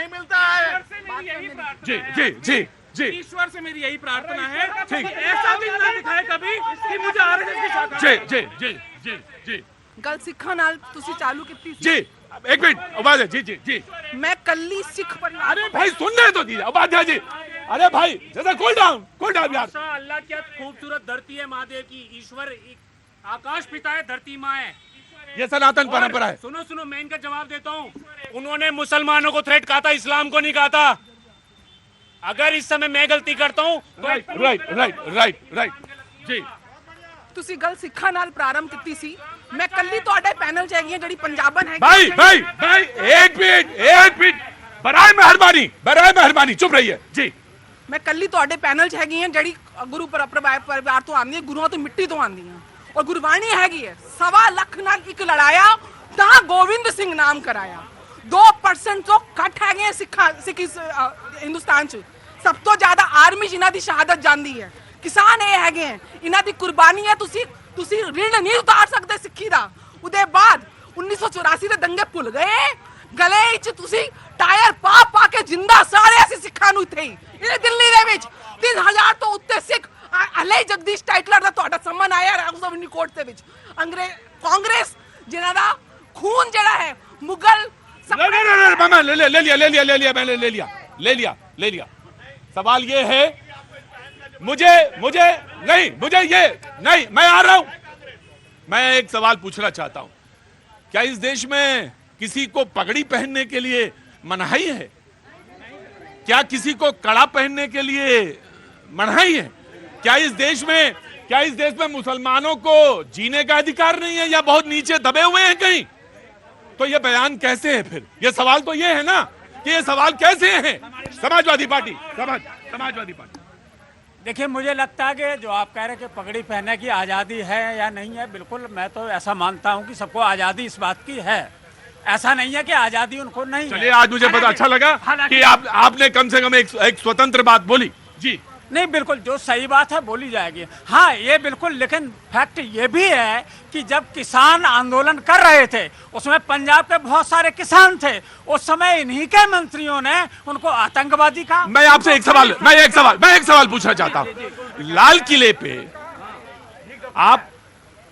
नहीं मिलता है। जी जी जी जी, ईश्वर से मेरी यही प्रार्थना है कि ऐसा दिन ना दिखाए कभी कि मुझे आरएसएस की शाखा। जी जी जी जी जी गल सिखा नाल तुसी चालू की जी, एक मिनट आवाज है। जी जी जी, मैं कल्ली सिख परिवार। अरे भाई सुनने तो दीजिए उपाध्याय जी। अरे भाई जैसा कूल डाउन यार। अल्लाह क्या खूबसूरत धरती है महादेव की। ईश्वर आकाश पिता है, धरती माँ है। ये सनातन परंपरा है। सुनो सुनो, मैं इनका जवाब देता हूँ। उन्होंने मुसलमानों को थ्रेट कहा था, इस्लाम को नहीं कहा था। अगर इस समय मैं गलती करता हूँ right right right right right ji. ਤੁਸੀਂ ਗੱਲ ਸਿੱਖਾਂ ਨਾਲ ਪ੍ਰਾਰੰਭ ਕੀਤੀ ਸੀ। ਮੈਂ ਕੱਲੀ ਤੁਹਾਡੇ ਪੈਨਲ 'ਚ ਹੈਗੀ ਹਾਂ ਜਿਹੜੀ ਪੰਜਾਬਨ ਹੈ। भाई भाई भाई एक मिनट बराए मेहरबानी चुप रहिए जी। ਮੈਂ ਕੱਲੀ ਤੁਹਾਡੇ ਪੈਨਲ 'ਚ ਹੈਗੀ ਹਾਂ ਜਿਹੜੀ ਗੁਰੂ ਪਰਿਵਾਰ ਤੋਂ ਆਉਂਦੀ ਹੈ, ਗੁਰੂਆਂ ਤੋਂ ਮਿੱਟੀ ਤੋਂ ਆਉਂਦੀ ਹੈ। ਔਰ ਗੁਰਬਾਣੀ ਹੈਗੀ ਹੈ 1.25 ਲੱਖ ਨਾਲ ਇੱਕ ਲੜਾਇਆ ਤਾਂ ਗੋਬਿੰਦ ਸਿੰਘ ਨਾਮ ਕਰਾਇਆ। 2% ਤੋਂ ਘੱਟ ਹੈਗੇ ਸਿੱਖ ਹਿੰਦੁਸਤਾਨ 'ਚ। ਸਭ ਤੋਂ ਜ਼ਿਆਦਾ ਆਰਮੀ ਜਿਨ੍ਹਾਂ ਦੀ ਸ਼ਹਾਦਤ ਜਾਂਦੀ ਹੈ, ਕਿਸਾਨ ਇਹ ਹੈਗੇ ਹੈ, ਇਹਨਾਂ ਦੀ ਕੁਰਬਾਨੀ ਹੈ। ਤੁਸੀਂ ਰਿਣ ਨਹੀਂ ਉਤਾਰ ਸਕਦੇ ਸਿੱਖੀ ਦਾ। ਉਹਦੇ ਬਾਅਦ 1984 ਦੇ ਦੰਗੇ ਭੁੱਲ ਗਏ। ਗਲੇ 'ਚ ਤੁਸੀਂ ਟਾਇਰ ਪਾ ਕੇ ਜਿੰਦਾ ਸਾੜਿਆ ਸੀ ਸਿੱਖਾਂ ਨੂੰ। ਇੱਥੇ ਹੀ ਇਹ ਦਿੱਲੀ ਦੇ ਵਿੱਚ 3000 ਤੋਂ ਉੱਤੇ ਸਿੱਖ ਹਲੇ ਜਗਦੀਸ਼ ਟਾਈਟਲਰ ਦਾ ਤੁਹਾਡਾ ਸੰਮਨ ਆਇਆ ਰਾਉਸਵਨੀ ਕੋਰਟ ਦੇ ਵਿੱਚ। ਕਾਂਗਰਸ ਜਿਨ੍ਹਾਂ ਦਾ ਖੂਨ ਜਿਹੜਾ ਹੈ ਮੁਗਲ मामा ले लिया। सवाल ये है, मुझे ये नहीं, मैं आ रहा हूं। मैं एक सवाल पूछना चाहता हूं, क्या इस देश में किसी को पगड़ी पहनने के लिए मनाही है? क्या किसी को कड़ा पहनने के लिए मनाही है? क्या इस देश में मुसलमानों को जीने का अधिकार नहीं है या बहुत नीचे दबे हुए हैं कहीं? तो ये बयान कैसे है फिर? ये सवाल तो ये है ना कि ये सवाल कैसे है? समाजवादी पार्टी देखिए, मुझे लगता है कि जो आप कह रहे हैं कि पगड़ी पहनने की आज़ादी है या नहीं है, बिल्कुल मैं तो ऐसा मानता हूं कि सबको आज़ादी इस बात की है। ऐसा नहीं है कि आज़ादी उनको नहीं है। चलिए, आज मुझे पता अच्छा लगा कि आपने कम से कम एक स्वतंत्र बात बोली जी। नहीं, बिल्कुल जो सही बात है बोली जाएगी। हाँ, ये बिल्कुल, लेकिन फैक्ट ये भी है कि जब किसान आंदोलन कर रहे थे उसमें पंजाब के बहुत सारे किसान थे। उस समय इन्हीं के मंत्रियों ने उनको आतंकवादी कहा। मैं आपसे एक सवाल पूछना चाहता हूँ। लाल किले पे आप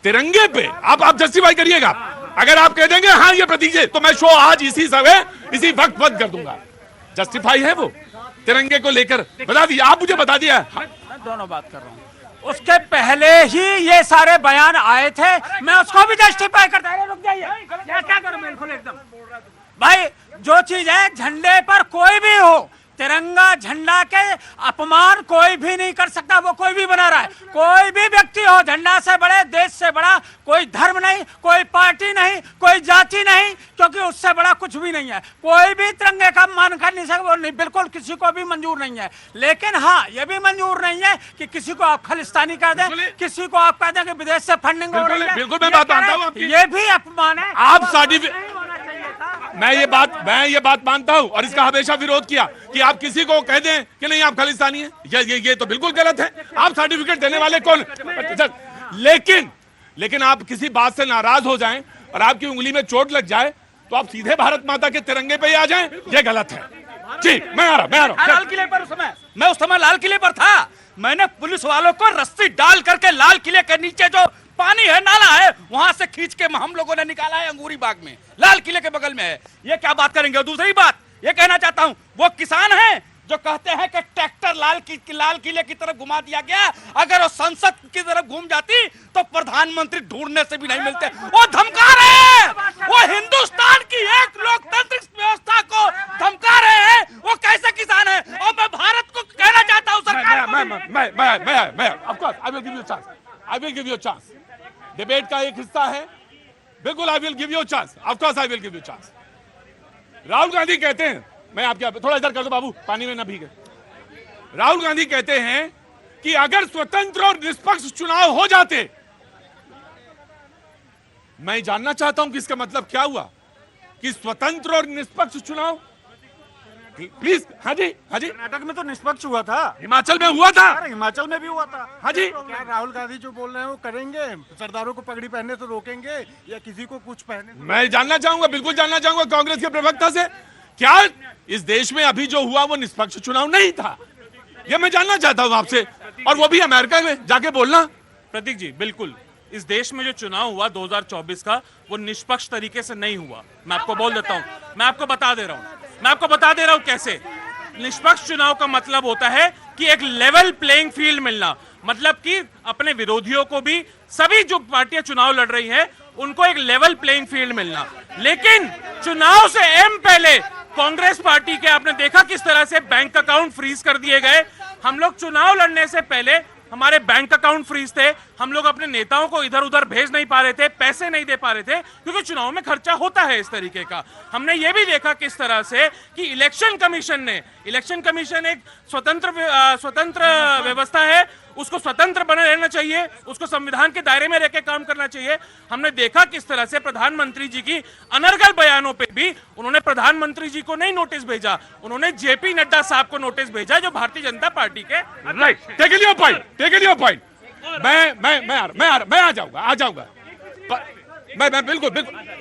तिरंगे पे आप जस्टिफाई करिएगा। अगर आप कह देंगे हाँ ये प्रतीक है, तो मैं शो आज इसी वक्त बंद कर दूंगा। जस्टिफाई है वो तिरंगे को लेकर? बता दिया, आप मुझे बता दिया। मैं दोनों बात कर रहा हूँ। उसके पहले ही ये सारे बयान आए थे, मैं उसको भी जस्टिफाई करता हूँ। रुक जाइए, क्या करूँ बिल्कुल एकदम। भाई जो चीज है, झंडे पर कोई भी हो, तिरंगा झंडा के अपमान कोई भी नहीं कर सकता। वो कोई भी बना रहा है, कोई भी व्यक्ति हो, झंडा से बड़े, देश से बड़ा कोई धर्म नहीं, कोई पार्टी नहीं, कोई जाति नहीं, क्योंकि उससे बड़ा कुछ भी नहीं है। कोई भी तिरंगे का मान कर नहीं सकता, नहीं, बिल्कुल किसी को भी मंजूर नहीं है। लेकिन हाँ, ये भी मंजूर नहीं है कि किसी को आप खालिस्तानी कर दें, किसी को आप कह दें कि विदेश से फंडिंग हो रही है। बिल्कुल मैं बात मानता हूँ, ये भी अपमान है। आप मैं ये बात मानता हूं और इसका हमेशा विरोध किया कि आप किसी को कह दें कि नहीं आप खालिस्तानी हैं, ये तो बिल्कुल गलत है। आप सर्टिफिकेट देने वाले कौन? लेकिन आप किसी बात से नाराज हो जाएं और आपकी उंगली में चोट लग जाए तो आप सीधे भारत माता के तिरंगे पे ही आ जाएं, ये गलत है जी। मैं आ रहा हूं। लाल किले पर मैं उस समय लाल किले पर था। मैंने पुलिस वालों को रस्सी डाल करके लाल किले के नीचे जो पानी है, नाला है, वहां से खींच के हम लोगों ने निकाला है। अंगूरी बाग में, लाल किले के बगल में है। ये क्या बात करेंगे? और दूसरी बात ये कहना चाहता हूं, वो किसान हैं जो कहते हैं कि ट्रैक्टर लाल किले की तरफ घुमा दिया गया। अगर वो संसद की तरफ घूम जाती तो प्रधानमंत्री ढूंढने से भी नहीं मिलते। वो धमका रहे हैं, वो हिंदुस्तान की एक लोकतांत्रिक व्यवस्था को धमका रहे हैं। वो कैसे किसान है? और मैं भारत को कहना चाहता हूँ सरकार, I will give you a chance. Debate का एक हिस्सा है, बिल्कुल I will give you a chance. Of course I will give you a chance. Rahul Gandhi कहते हैं, मैं आपके थोड़ा इधर कर दो बाबू, पानी में न भीगे। राहुल गांधी कहते हैं कि अगर स्वतंत्र और निष्पक्ष चुनाव हो जाते, मैं जानना चाहता हूं कि इसका मतलब क्या हुआ कि स्वतंत्र और निष्पक्ष चुनाव? प्लीज। हाँ जी। कर्नाटक में तो निष्पक्ष हुआ था, हिमाचल में हुआ था, हिमाचल में भी हुआ था। हाँ जी। तो क्या राहुल गांधी जो बोल रहे हैं वो करेंगे? सरदारों को पगड़ी पहनने से रोकेंगे या किसी को कुछ पहने? मैं जानना चाहूंगा, बिल्कुल जानना चाहूंगा कांग्रेस के प्रवक्ता से क्या इस देश में अभी जो हुआ वो निष्पक्ष चुनाव नहीं था? ये मैं जानना चाहता हूं आपसे, और वो भी अमेरिका में जाके बोलना। प्रतीक जी, बिल्कुल इस देश में जो चुनाव हुआ 2024 का, वो निष्पक्ष तरीके से नहीं हुआ। मैं आपको बोल देता हूं, मैं आपको बता दे रहा हूं कैसे। निष्पक्ष चुनाव का मतलब होता है कि एक लेवल प्लेइंग फील्ड मिलना, मतलब कि अपने विरोधियों को भी, सभी जो पार्टियां चुनाव लड़ रही हैं उनको एक लेवल प्लेइंग फील्ड मिलना। लेकिन चुनाव से एम पहले कांग्रेस पार्टी के आपने देखा किस तरह से बैंक अकाउंट फ्रीज कर दिए गए। हम लोग चुनाव लड़ने से पहले हमारे बैंक अकाउंट फ्रीज थे, हम लोग अपने नेताओं को इधर उधर भेज नहीं पा रहे थे, पैसे नहीं दे पा रहे थे, क्योंकि चुनाव में खर्चा होता है इस तरीके का। हमने ये भी देखा किस तरह से कि इलेक्शन कमीशन एक स्वतंत्र व्यवस्था है, उसको स्वतंत्र बने रहना चाहिए, उसको संविधान के दायरे में रहकर काम करना चाहिए। हमने देखा किस तरह से प्रधानमंत्री जी की अनर्गल बयानों पे भी उन्होंने प्रधानमंत्री जी को नहीं नोटिस भेजा, उन्होंने जेपी नड्डा साहब को नोटिस भेजा, जो भारतीय जनता पार्टी के। Right, take your point. मैं आ जाऊंगा। मैं बिल्कुल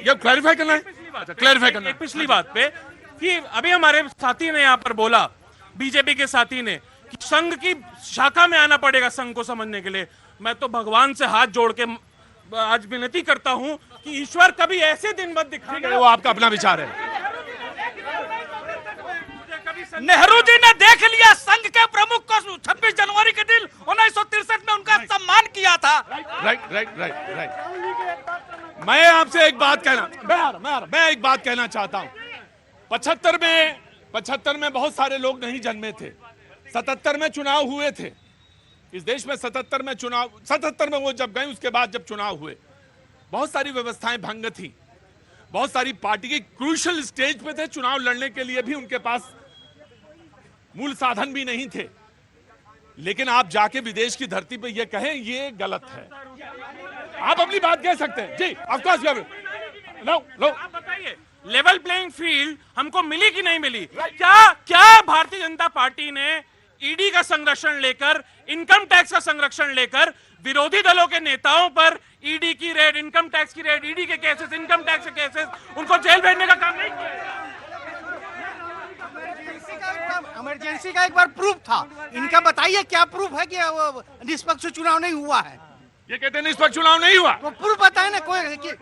ये क्लैरिफाई करना है। पिछली बात पे कि अभी हमारे साथी ने यहाँ पर बोला, बीजेपी के साथी ने, कि संघ की शाखा में आना पड़ेगा संघ को समझने के लिए। मैं तो भगवान से हाथ जोड़ के आज विनती करता हूं कि ईश्वर कभी ऐसे दिन मत दिखाएगा। वो आपका अपना विचार है। नेहरू जी ने देख लिया संघ के प्रमुख को 26 जनवरी के दिन 1963 में उनका सम्मान किया था। राइट। मैं आपसे एक बात कहना चाहता हूं। 75 में बहुत सारे लोग नहीं जन्मे थे, 77 में चुनाव हुए थे इस देश में। 77 में वो जब गए, उसके बाद जब चुनाव हुए, बहुत सारी व्यवस्थाएं भंग थी, बहुत सारी पार्टी की क्रूशियल स्टेज पे थे, चुनाव लड़ने के लिए भी उनके पास मूल साधन भी नहीं थे। लेकिन आप जाके विदेश की धरती पे ये कहें, ये गलत है। आप अपनी बात कह सकते हैं जी, ऑफ कोर्स। लो आप बताइए, लेवल प्लेइंग फील्ड हमको मिली कि नहीं मिली? क्या भारतीय जनता पार्टी ने ईडी का संरक्षण लेकर, इनकम टैक्स का संरक्षण लेकर, विरोधी दलों के नेताओं पर ईडी की रेड, इनकम टैक्स की रेड, ईडी के केसेस, इनकम टैक्स के केसेस, उनको जेल भेजने का काम नहीं किया? इमरजेंसी का एक बार प्रूफ था इनका। बताइए क्या प्रूफ है कि वो निष्पक्ष चुनाव नहीं हुआ है? ये कहते हैं निष्पक्ष चुनाव नहीं हुआ, तो प्रूफ बताए ना कोई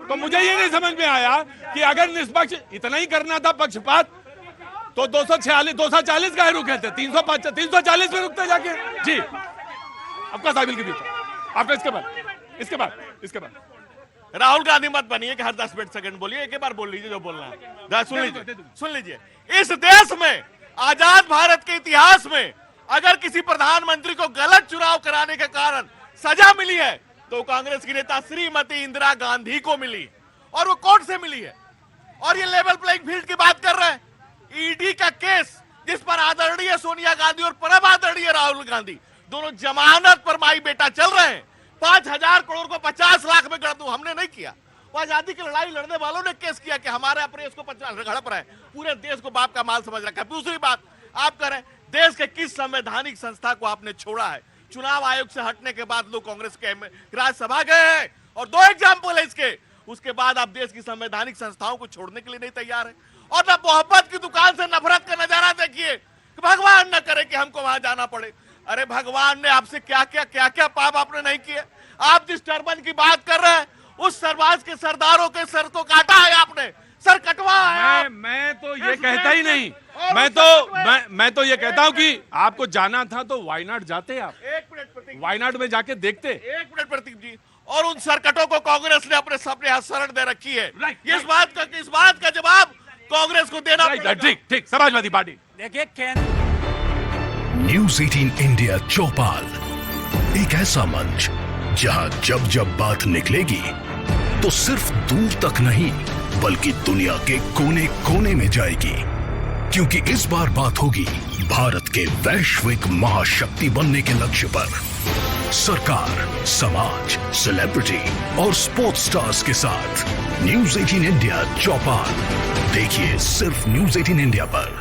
तो मुझे ये नहीं समझ में आया कि अगर निष्पक्ष इतना ही करना था, पक्षपात, तो 240 का रुके थे, 340 में रुकते जाके जी। आपका साबिल के बीच आपका इसके बाद राहुल गांधी मत बनिए कि हर 10 मिनट सेकंड बोलिए, एक बार बोल लीजिए जो बोलना है। सुन लीजिए। इस देश में, आजाद भारत के इतिहास में, अगर किसी प्रधानमंत्री को गलत चुनाव कराने के कारण सजा मिली है तो कांग्रेस की नेता श्रीमती इंदिरा गांधी को मिली, और वो कोर्ट से मिली है। और ये लेवल प्लेइंग फील्ड की बात कर रहे हैं। ईडी का केस जिस पर आदरणीय सोनिया गांधी और परम आदरणीय राहुल गांधी दोनों जमानत पर माई बेटा चल रहे हैं। 5,000 करोड़ को 50 लाख में गढ़ दूं, हमने नहीं किया। वो आजादी की लड़ाई लड़ने वालों ने केस किया कि हमारे अपने को 50 हड़प रहे, पूरे देश को बाप का माल समझ रखा है। दूसरी बात आप करें, देश के किस संवैधानिक संस्था को आपने छोड़ा है? चुनाव आयोग से हटने के बाद लोग कांग्रेस के राज्यसभा गए हैं, और 2 एग्जाम्पल है इसके। उसके बाद आप देश की संवैधानिक संस्थाओं को छोड़ने के लिए नहीं तैयार है। और ना मोहब्बत की दुकान से नफरत का नजारा देखिए, भगवान न करे कि हमको वहां जाना पड़े। अरे भगवान ने आपसे क्या क्या पाप आपने नहीं किए? आप जिस टर्बन की बात कर रहे हैं, उस सरवाज के सरदारों के सर को काटा है आपने, सर कटवा है। मैं तो ये कहता ही नहीं, मैं तो ये कहता हूं कि आपको जाना था तो वायनाड जाते आप। 1 मिनट प्रतीक, वायनाड में जाके देखते। 1 मिनट प्रतीक जी। और उन सरकटों को कांग्रेस ने अपने सामने हाथ शरण दे रखी है। इस बात का जवाब कांग्रेस को देना पड़ेगा। ठीक, समाजवादी पार्टी। देखिए, न्यूज़ 18 इंडिया चौपाल, एक ऐसा मंच जहां जब बात निकलेगी तो सिर्फ दूर तक नहीं बल्कि दुनिया के कोने कोने में जाएगी, क्योंकि इस बार बात होगी भारत के वैश्विक महाशक्ति बनने के लक्ष्य पर। सरकार, समाज, सेलिब्रिटी और स्पोर्ट्स स्टार्स के साथ न्यूज़ 18 इंडिया चौपाल देखिए सिर्फ न्यूज़ 18 इंडिया पर।